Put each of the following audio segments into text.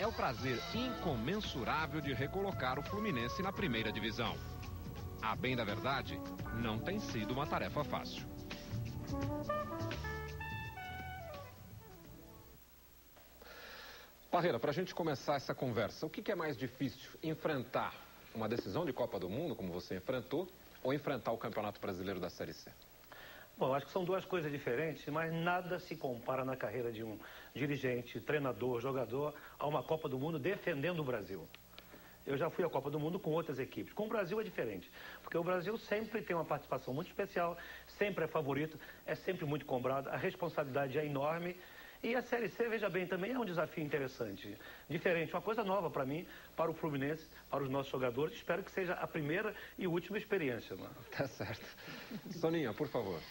é o prazer incomensurável de recolocar o Fluminense na primeira divisão. A bem da verdade, não tem sido uma tarefa fácil. Parreira, para a gente começar essa conversa, o que é mais difícil? Enfrentar uma decisão de Copa do Mundo, como você enfrentou, ou enfrentar o Campeonato Brasileiro da Série C? Bom, acho que são duas coisas diferentes, mas nada se compara na carreira de um dirigente, treinador, jogador, a uma Copa do Mundo defendendo o Brasil. Eu já fui à Copa do Mundo com outras equipes. Com o Brasil é diferente, porque o Brasil sempre tem uma participação muito especial, sempre é favorito, é sempre muito cobrado, a responsabilidade é enorme. E a Série C, veja bem, também é um desafio interessante, diferente, uma coisa nova para mim, para o Fluminense, para os nossos jogadores. Espero que seja a primeira e última experiência. Mano. Tá certo. Soninha, por favor.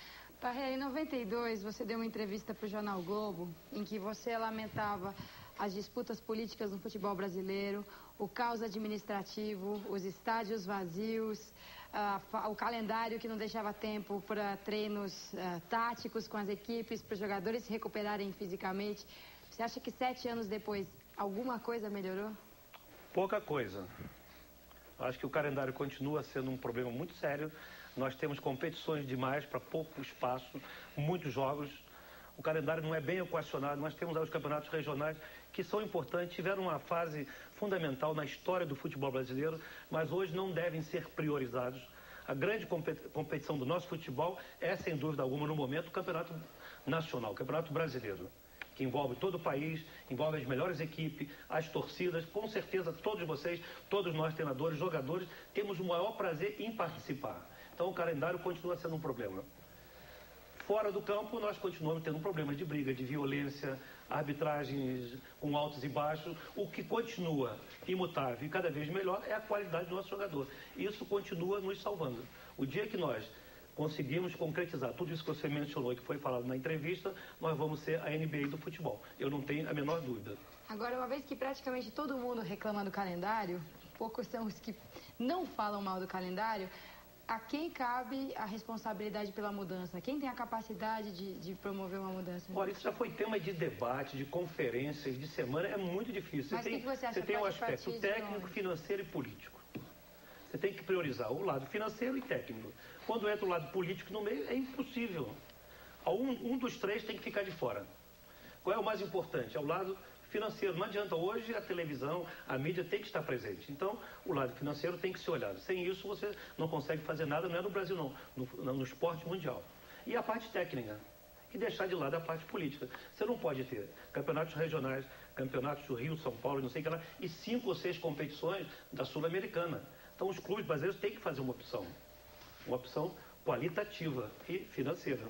Parreira, em 92, você deu uma entrevista para o Jornal o Globo, em que você lamentava as disputas políticas no futebol brasileiro, o caos administrativo, os estádios vazios, o calendário que não deixava tempo para treinos táticos com as equipes, para os jogadores se recuperarem fisicamente. Você acha que 7 anos depois, alguma coisa melhorou? Pouca coisa. Acho que o calendário continua sendo um problema muito sério. Nós temos competições demais para pouco espaço, muitos jogos. O calendário não é bem equacionado. Nós temos os campeonatos regionais que são importantes, tiveram uma fase fundamental na história do futebol brasileiro, mas hoje não devem ser priorizados. A grande competição do nosso futebol é, sem dúvida alguma, no momento, o campeonato nacional, o campeonato brasileiro, que envolve todo o país, envolve as melhores equipes, as torcidas. Com certeza, todos vocês, todos nós, treinadores, jogadores, temos o maior prazer em participar. Então, o calendário continua sendo um problema. Fora do campo, nós continuamos tendo um problema de briga, de violência, arbitragens com altos e baixos. O que continua imutável e cada vez melhor é a qualidade do nosso jogador. Isso continua nos salvando. O dia que nós conseguimos concretizar tudo isso que você mencionou e que foi falado na entrevista, nós vamos ser a NBA do futebol. Eu não tenho a menor dúvida. Agora, uma vez que praticamente todo mundo reclama do calendário, poucos são os que não falam mal do calendário, a quem cabe a responsabilidade pela mudança? Quem tem a capacidade de promover uma mudança? Olha, isso já foi tema de debate, de conferências, de semana, é muito difícil. Mas o que você acha? Você tem um aspecto técnico, financeiro e político. Você tem que priorizar o lado financeiro e técnico. Quando entra o lado político no meio, é impossível. Um dos três tem que ficar de fora. Qual é o mais importante? É o lado financeiro. Não adianta, hoje a televisão, a mídia tem que estar presente. Então, o lado financeiro tem que ser olhado. Sem isso, você não consegue fazer nada, não é no Brasil não, no esporte mundial. E a parte técnica, e deixar de lado a parte política. Você não pode ter campeonatos regionais, campeonatos do Rio, São Paulo, não sei o que lá, e 5 ou 6 competições da Sul-Americana. Então, os clubes brasileiros têm que fazer uma opção qualitativa e financeira.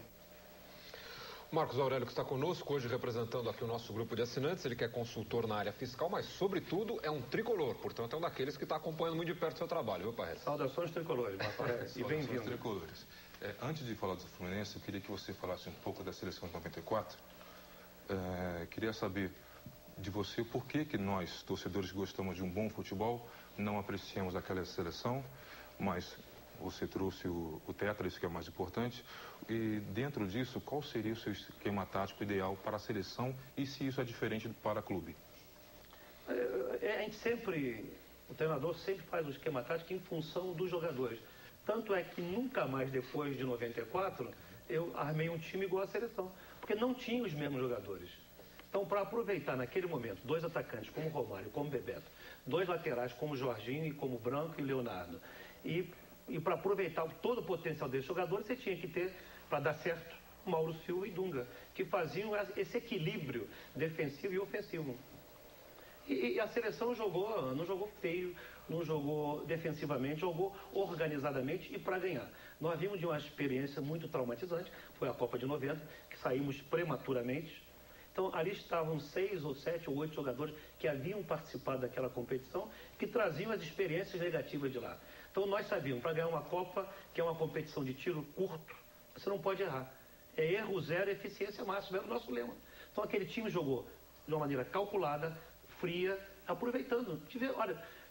Marcos Aurélio, que está conosco hoje representando aqui o nosso grupo de assinantes, ele que é consultor na área fiscal, mas sobretudo é um tricolor, portanto é um daqueles que está acompanhando muito de perto o seu trabalho, viu, Parreira? Saudações tricolores, Marcos. E bem-vindo. Tricolores. Antes de falar do Fluminense, eu queria que você falasse um pouco da seleção de 94. Queria saber de você por que nós, torcedores que gostamos de um bom futebol, não apreciamos aquela seleção, mas você trouxe o tetra, isso que é o mais importante. E dentro disso, qual seria o seu esquema tático ideal para a seleção e se isso é diferente para o clube? O treinador sempre faz o esquema tático em função dos jogadores. Tanto é que nunca mais depois de 94, eu armei um time igual à seleção, porque não tinha os mesmos jogadores. Então, para aproveitar naquele momento, 2 atacantes como Romário, como Bebeto, 2 laterais como Jorginho e como Branco e Leonardo, e para aproveitar todo o potencial desses jogadores, você tinha que ter, para dar certo, Mauro Silva e Dunga, que faziam esse equilíbrio defensivo e ofensivo. E a seleção não jogou feio, não jogou defensivamente, jogou organizadamente e para ganhar. Nós vimos de uma experiência muito traumatizante, foi a Copa de 90, que saímos prematuramente. Então, ali estavam 6 ou 7 ou 8 jogadores que haviam participado daquela competição, que traziam as experiências negativas de lá. Então, nós sabíamos, para ganhar uma Copa, que é uma competição de tiro curto, você não pode errar. É erro zero, eficiência máxima, era o nosso lema. Então, aquele time jogou de uma maneira calculada, fria, aproveitando.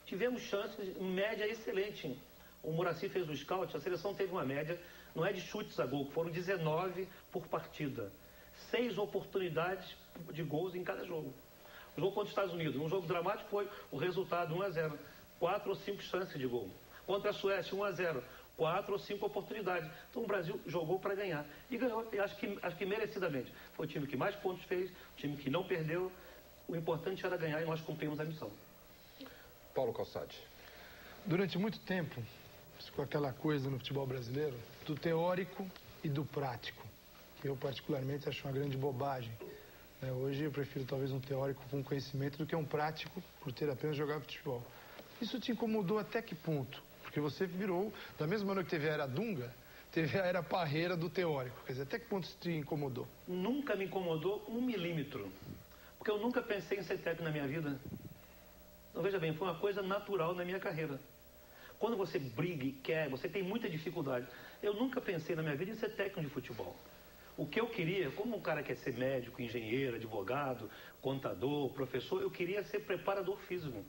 Tivemos chances, média excelente. O Muracy fez o scout, a seleção teve uma média, não é de chutes a gol, foram 19 por partida. 6 oportunidades de gols em cada jogo. jogo contra os Estados Unidos, um jogo dramático foi o resultado 1-0. 4 ou 5 chances de gol. Contra a Suécia, 1-0. 4 ou 5 oportunidades. Então o Brasil jogou para ganhar. E ganhou, e acho que merecidamente. Foi o time que mais pontos fez, o time que não perdeu. O importante era ganhar e nós cumprimos a missão. Paulo Calçade. Durante muito tempo, com aquela coisa no futebol brasileiro, do teórico e do prático, que eu particularmente acho uma grande bobagem. Hoje eu prefiro talvez um teórico com conhecimento do que um prático por ter apenas jogado futebol. Isso te incomodou até que ponto? Porque você virou, da mesma maneira que teve a era Dunga, teve a era Parreira do teórico. Quer dizer, até que ponto isso te incomodou? Nunca me incomodou 1 milímetro. Porque eu nunca pensei em ser técnico na minha vida. Então, veja bem, foi uma coisa natural na minha carreira. Quando você briga e quer, você tem muita dificuldade. Eu nunca pensei na minha vida em ser técnico de futebol. O que eu queria, como um cara quer ser médico, engenheiro, advogado, contador, professor, eu queria ser preparador físico.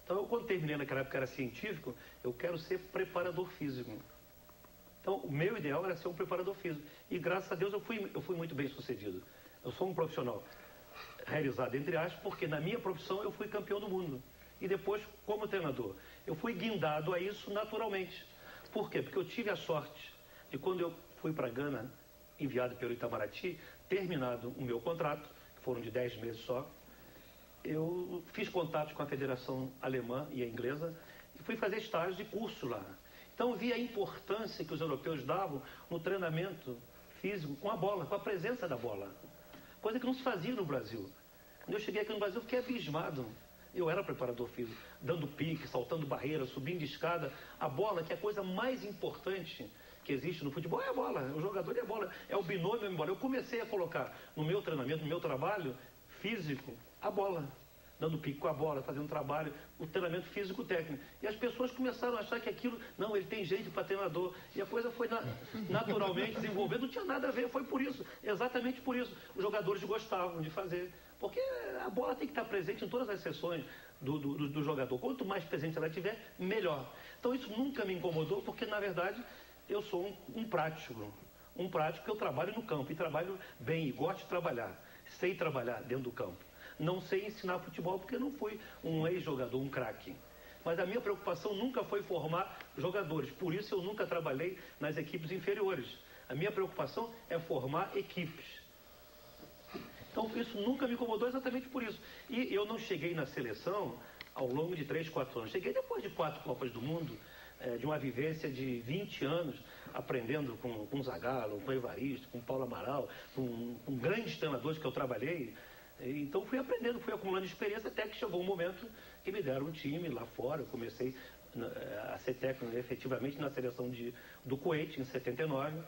Então, eu, quando terminei naquela época, era científico, eu quero ser preparador físico. Então, o meu ideal era ser um preparador físico. E, graças a Deus, eu fui muito bem sucedido. Eu sou um profissional realizado, entre aspas, porque na minha profissão eu fui campeão do mundo. E depois, como treinador, eu fui guindado a isso naturalmente. Por quê? Porque eu tive a sorte de, quando eu fui para Gana, enviado pelo Itamaraty, terminado o meu contrato, que foram de 10 meses só, eu fiz contatos com a Federação Alemã e a Inglesa e fui fazer estágios de curso lá. Então, vi a importância que os europeus davam no treinamento físico com a bola, com a presença da bola. Coisa que não se fazia no Brasil. Quando eu cheguei aqui no Brasil, eu fiquei abismado. Eu era preparador físico, dando pique, saltando barreira, subindo escada. A bola, que é a coisa mais importante que existe no futebol, é a bola. O jogador é a bola, é o binômio da bola. Eu comecei a colocar no meu treinamento, no meu trabalho físico, a bola. Dando pique com a bola, fazendo trabalho, o treinamento físico-técnico. E as pessoas começaram a achar que aquilo, não, ele tem jeito para treinador. E a coisa foi naturalmente desenvolvendo, não tinha nada a ver, foi por isso, exatamente por isso. Os jogadores gostavam de fazer, porque a bola tem que estar presente em todas as sessões do jogador. Quanto mais presente ela tiver, melhor. Então isso nunca me incomodou, porque na verdade eu sou um prático. Um prático que eu trabalho no campo, e trabalho bem, e gosto de trabalhar. Sei trabalhar dentro do campo. Não sei ensinar futebol porque não fui um ex-jogador, um craque. Mas a minha preocupação nunca foi formar jogadores. Por isso eu nunca trabalhei nas equipes inferiores. A minha preocupação é formar equipes. Então isso nunca me incomodou exatamente por isso. E eu não cheguei na seleção ao longo de 3, 4 anos. Cheguei depois de 4 Copas do Mundo, de uma vivência de 20 anos, aprendendo com Zagallo, com Evaristo, com Paulo Amaral, com grandes treinadores que eu trabalhei. Então fui aprendendo, fui acumulando experiência, até que chegou um momento que me deram um time lá fora. Eu comecei a ser técnico efetivamente na seleção do Kuwait, em 79.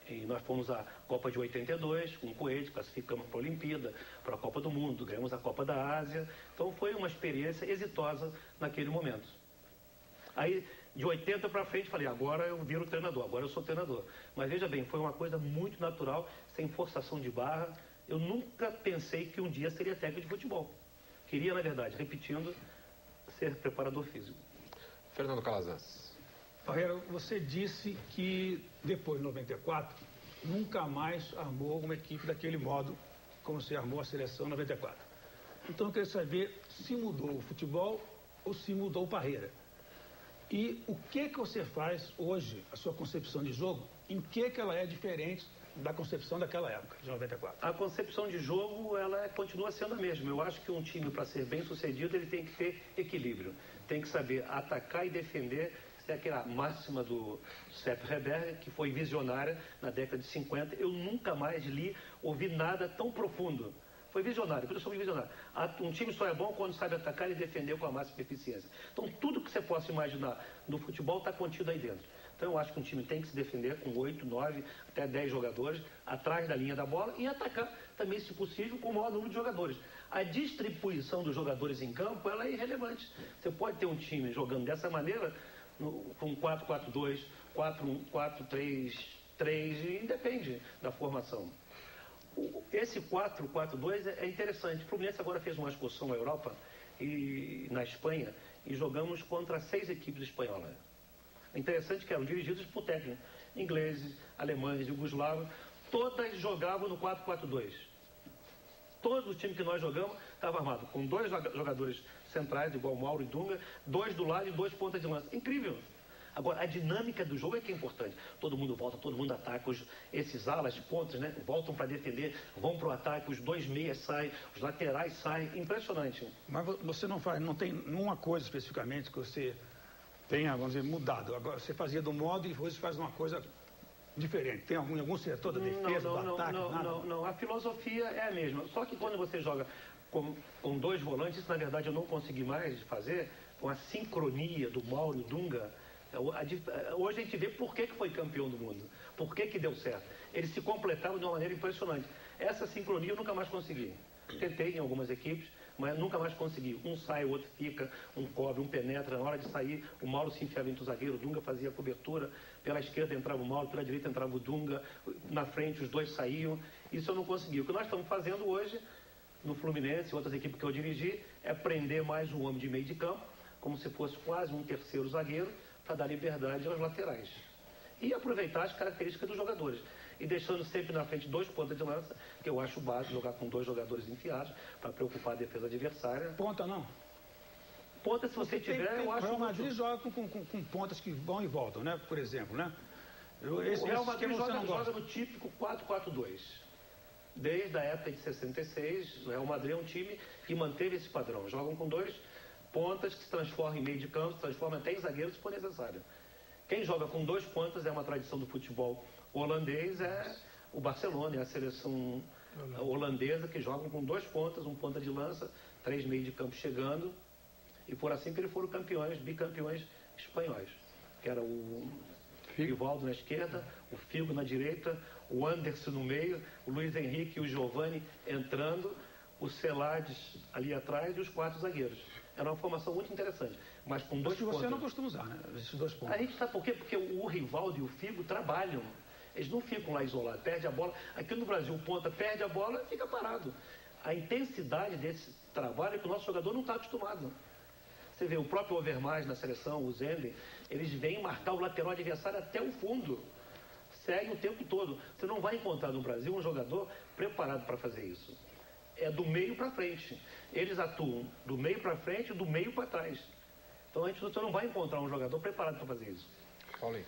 E nós fomos à Copa de 82 com o Kuwait, classificamos para a Olimpíada, para a Copa do Mundo, ganhamos a Copa da Ásia. Então foi uma experiência exitosa naquele momento. Aí, de 80 para frente, falei, agora eu viro treinador, agora eu sou treinador. Mas veja bem, foi uma coisa muito natural, sem forçação de barra. Eu nunca pensei que um dia seria técnico de futebol. Queria, na verdade, repetindo, ser preparador físico. Fernando Calazans. Parreira, você disse que depois de 94, nunca mais armou uma equipe daquele modo como você armou a seleção em 94. Então eu queria saber se mudou o futebol ou se mudou o Parreira. E o que você faz hoje, a sua concepção de jogo, em que ela é diferente da concepção daquela época, de 94? A concepção de jogo, ela continua sendo a mesma. Eu acho que um time, para ser bem sucedido, ele tem que ter equilíbrio. Tem que saber atacar e defender. Essa é aquela máxima do Sepp Herberger, que foi visionária na década de 50. Eu nunca mais ouvi nada tão profundo. Foi visionário, por isso eu sou visionário. Um time só é bom quando sabe atacar e defender com a máxima eficiência. Então, tudo que você possa imaginar no futebol está contido aí dentro. Então, eu acho que um time tem que se defender com 8, 9, até 10 jogadores atrás da linha da bola e atacar também, se possível, com o maior número de jogadores. A distribuição dos jogadores em campo, ela é irrelevante. Você pode ter um time jogando dessa maneira, com 4-4-2, 4-1-4-3-3, e depende da formação. Esse 4-4-2 é interessante. O Fluminense agora fez uma excursão na Europa e na Espanha e jogamos contra 6 equipes espanholas. É interessante que eram dirigidos por técnicos ingleses, alemães, jugoslavos, todas jogavam no 4-4-2. Todo o time que nós jogamos estava armado com 2 jogadores centrais, igual Mauro e Dunga, 2 do lado e 2 pontas de lança. Incrível. Agora, a dinâmica do jogo é que é importante. Todo mundo volta, todo mundo ataca. Esses alas, pontas, né, voltam para defender, vão para o ataque, os 2 meias saem, os laterais saem. Impressionante. Mas você não tem uma coisa especificamente que você tenha, vamos dizer, mudado. Agora, você fazia do modo e hoje faz uma coisa diferente. Tem algum setor da defesa, do ataque? Não. A filosofia é a mesma. Só que quando você joga com 2 volantes, isso na verdade eu não consegui mais fazer, com a sincronia do Mauro e Dunga. Hoje a gente vê por que foi campeão do mundo, por que deu certo. Eles se completavam de uma maneira impressionante. Essa sincronia eu nunca mais consegui. Tentei em algumas equipes, mas nunca mais consegui. Um sai, o outro fica, um cobre, um penetra. Na hora de sair, o Mauro se enfiava entre o zagueiro, o Dunga fazia a cobertura. Pela esquerda entrava o Mauro, pela direita entrava o Dunga. Na frente os 2 saíam. Isso eu não consegui. O que nós estamos fazendo hoje, no Fluminense e outras equipes que eu dirigi, é prender mais um homem de meio de campo, como se fosse quase um terceiro zagueiro, para dar liberdade aos laterais. E aproveitar as características dos jogadores. E deixando sempre na frente 2 pontas de lança, que eu acho básico, jogar com 2 jogadores enfiados, para preocupar a defesa adversária. Ponta não? Ponta, se você tiver, eu acho... O Real Madrid joga com pontas que vão e voltam, né? Por exemplo, né? O Real Madrid joga no típico 4-4-2. Desde a época de 66, o Real Madrid é um time que manteve esse padrão. Jogam com 2 pontas que se transformam em meio de campo, se transformam até em zagueiros se for necessário. Quem joga com 2 pontas é uma tradição do futebol holandês, é o Barcelona, é a seleção holandesa que jogam com 2 pontas, um ponta de lança, 3 meio de campo chegando, e por assim que eles foram bicampeões espanhóis, que era o Rivaldo na esquerda, o Figo na direita, o Anderson no meio, o Luiz Henrique e o Giovani entrando, o Celades ali atrás e os 4 zagueiros. Era uma formação muito interessante, mas com 2 pontos. Você não costuma usar, né? Esses 2 pontos. A gente sabe por quê? Porque o Rivaldo e o Figo trabalham. Eles não ficam lá isolados, perde a bola. Aqui no Brasil, o ponta perde a bola e fica parado. A intensidade desse trabalho é que o nosso jogador não está acostumado. Você vê o próprio Overmars na seleção, o Zenden, eles vêm marcar o lateral adversário até o fundo. Segue o tempo todo. Você não vai encontrar no Brasil um jogador preparado para fazer isso. É do meio para frente. Eles atuam do meio para frente e do meio para trás. Então você não vai encontrar um jogador preparado para fazer isso. Paulinho.